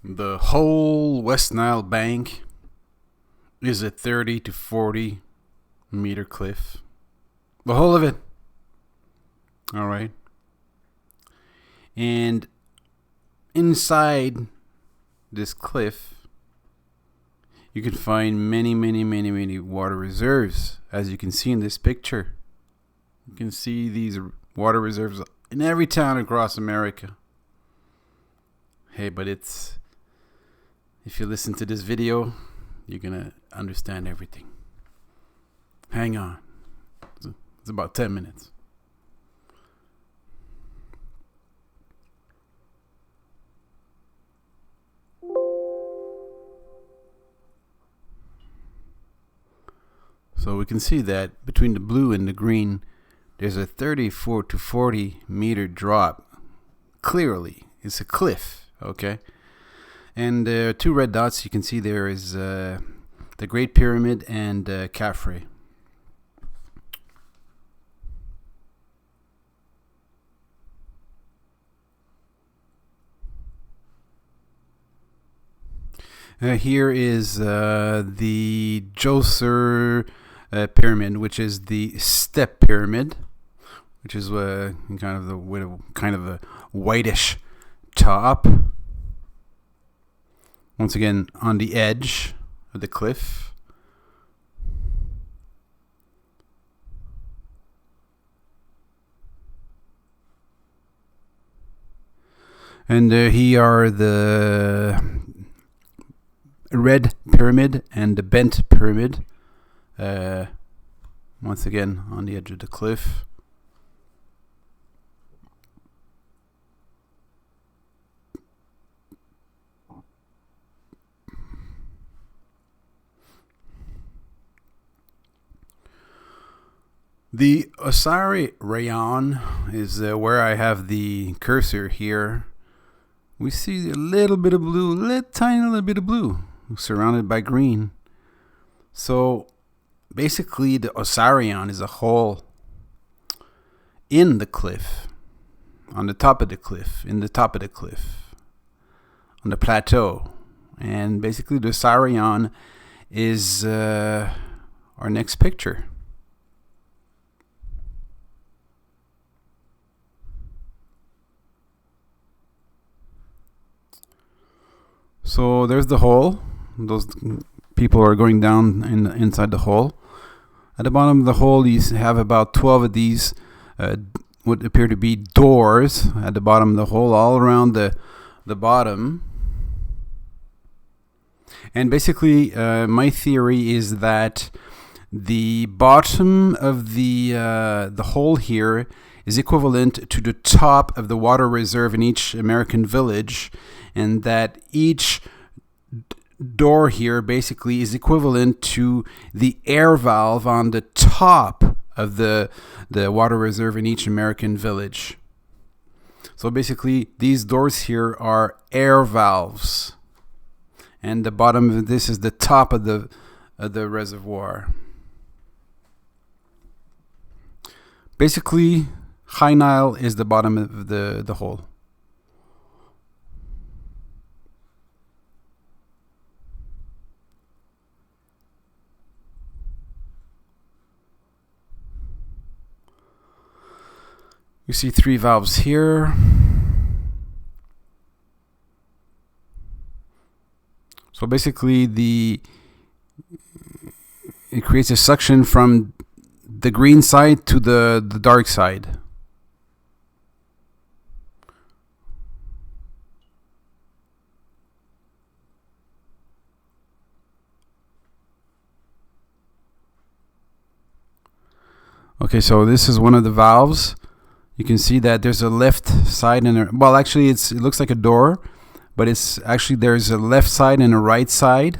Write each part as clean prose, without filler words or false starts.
The whole West Nile bank is a 30 to 40 meter cliff. The whole of it. All right. And inside this cliff, you can find many water reserves, as you can see in this picture. You can see these water reserves in every town across America. Hey, but if you listen to this video, you're gonna understand everything. Hang on. It's about 10 minutes. So we can see that between the blue and the green, there's a 34 to 40 meter drop. Clearly, it's a cliff, okay? And two red dots you can see there is the Great Pyramid and Khafre. Here is the Djoser pyramid, which is the step pyramid, which is kind of a whitish top. Once again, on the edge of the cliff. And here are the red pyramid and the bent pyramid. Once again, on the edge of the cliff. The Osirion is where I have the cursor here. We see a little bit of blue, tiny little bit of blue, surrounded by green. So basically, the Osirion is a hole in the cliff, on the top of the cliff, on the plateau. And basically, the Osirion is our next picture. So there's the hole. Those people are going down inside the hole. At the bottom of the hole, you have about 12 of these what appear to be doors at the bottom of the hole, all around the bottom. And basically, my theory is that the bottom of the hole here is equivalent to the top of the water reserve in each American village, and that each door here basically is equivalent to the air valve on the top of the water reserve in each American village. So basically, these doors here are air valves, and the bottom of this is the top of the reservoir. Basically, High Nile is the bottom of the hole. You see 3 valves here. So basically, it creates a suction from the green side to the dark side. Okay, so this is one of the valves. You can see that there's a left side and well, actually, it looks like a door, but it's actually there's a left side and a right side.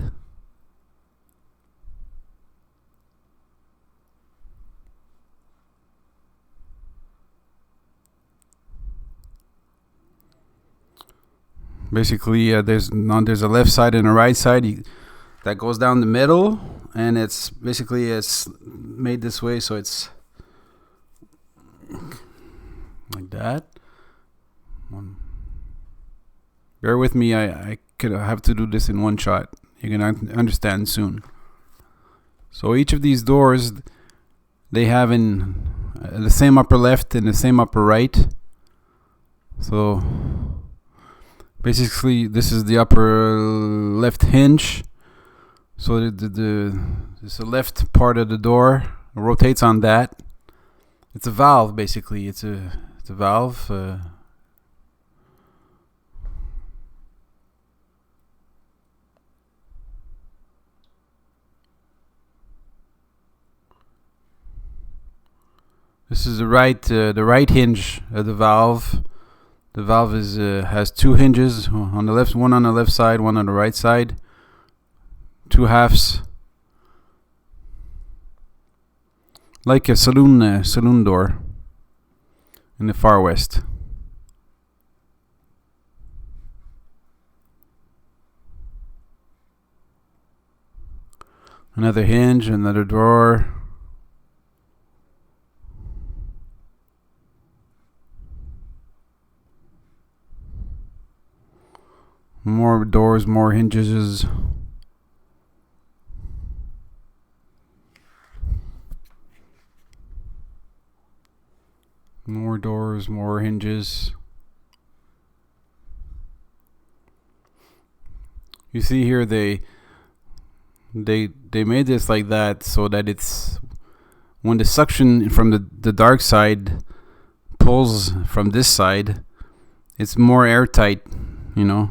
Basically, there's a left side and a right side that goes down the middle, and it's made this way, so it's like that. Bear with me. I could have to do this in one shot. You're gonna understand soon. So each of these doors, they have in the same upper left and the same upper right. So basically, this is the upper left hinge. So the left part of the door rotates on that. It's a valve, basically. It's a valve. This is the right hinge of the valve. The valve has two hinges on the left, one on the left side, one on the right side. Two halves, like a saloon door in the Far West. Another hinge, another drawer. More doors, more hinges. More doors, more hinges. You see here they made this like that so that it's when the suction from the dark side pulls from this side, it's more airtight, you know.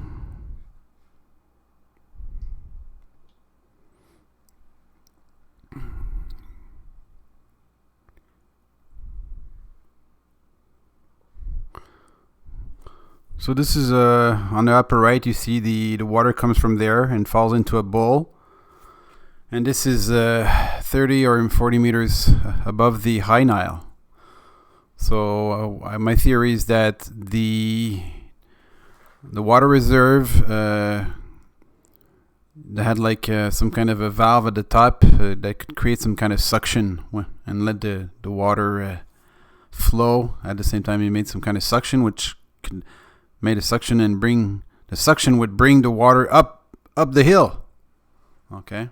So this is on the upper right. You see the water comes from there and falls into a bowl, and this is 30 or 40 meters above the high Nile. So my theory is that the water reserve that had like some kind of a valve at the top that could create some kind of suction and let the water flow. At the same time, it made some kind of suction which made a suction and the suction would bring the water up the hill. Okay.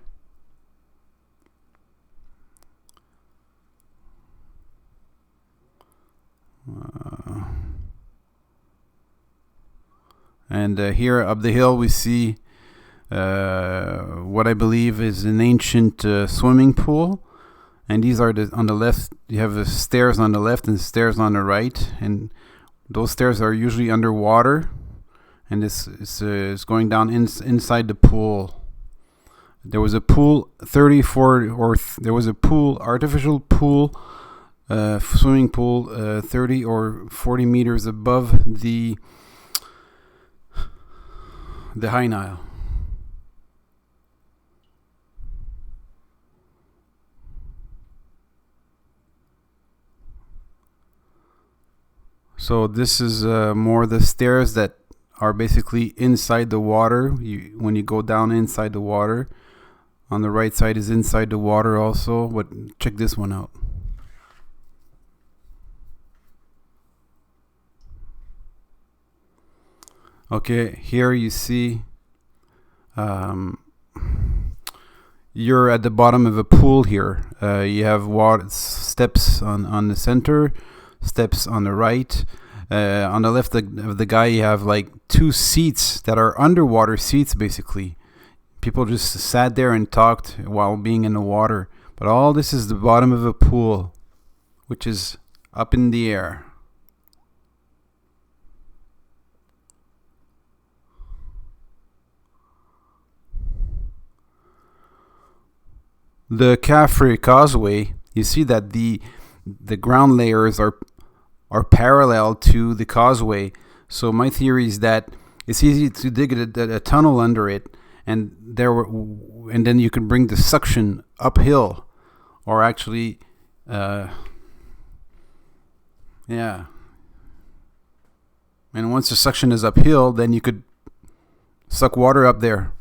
And here up the hill we see what I believe is an ancient swimming pool. And these are on the left. You have the stairs on the left and stairs on the right, and those stairs are usually underwater, and this is going down inside the pool. There was a pool there was a pool, artificial pool, swimming pool, 30 or 40 meters above the high Nile. So this is more the stairs that are basically inside the water. When you go down inside the water, on the right side is inside the water also. But check this one out. Okay, here you see you're at the bottom of a pool here. You have steps on the center, steps on the right. On the left of the guy, you have like two seats that are underwater seats, basically. People just sat there and talked while being in the water. But all this is the bottom of a pool, which is up in the air. The Caffrey Causeway, you see that the ground layers are parallel to the causeway. So my theory is that it's easy to dig a tunnel under it, and then you can bring the suction uphill, or actually, yeah. And once the suction is uphill, then you could suck water up there.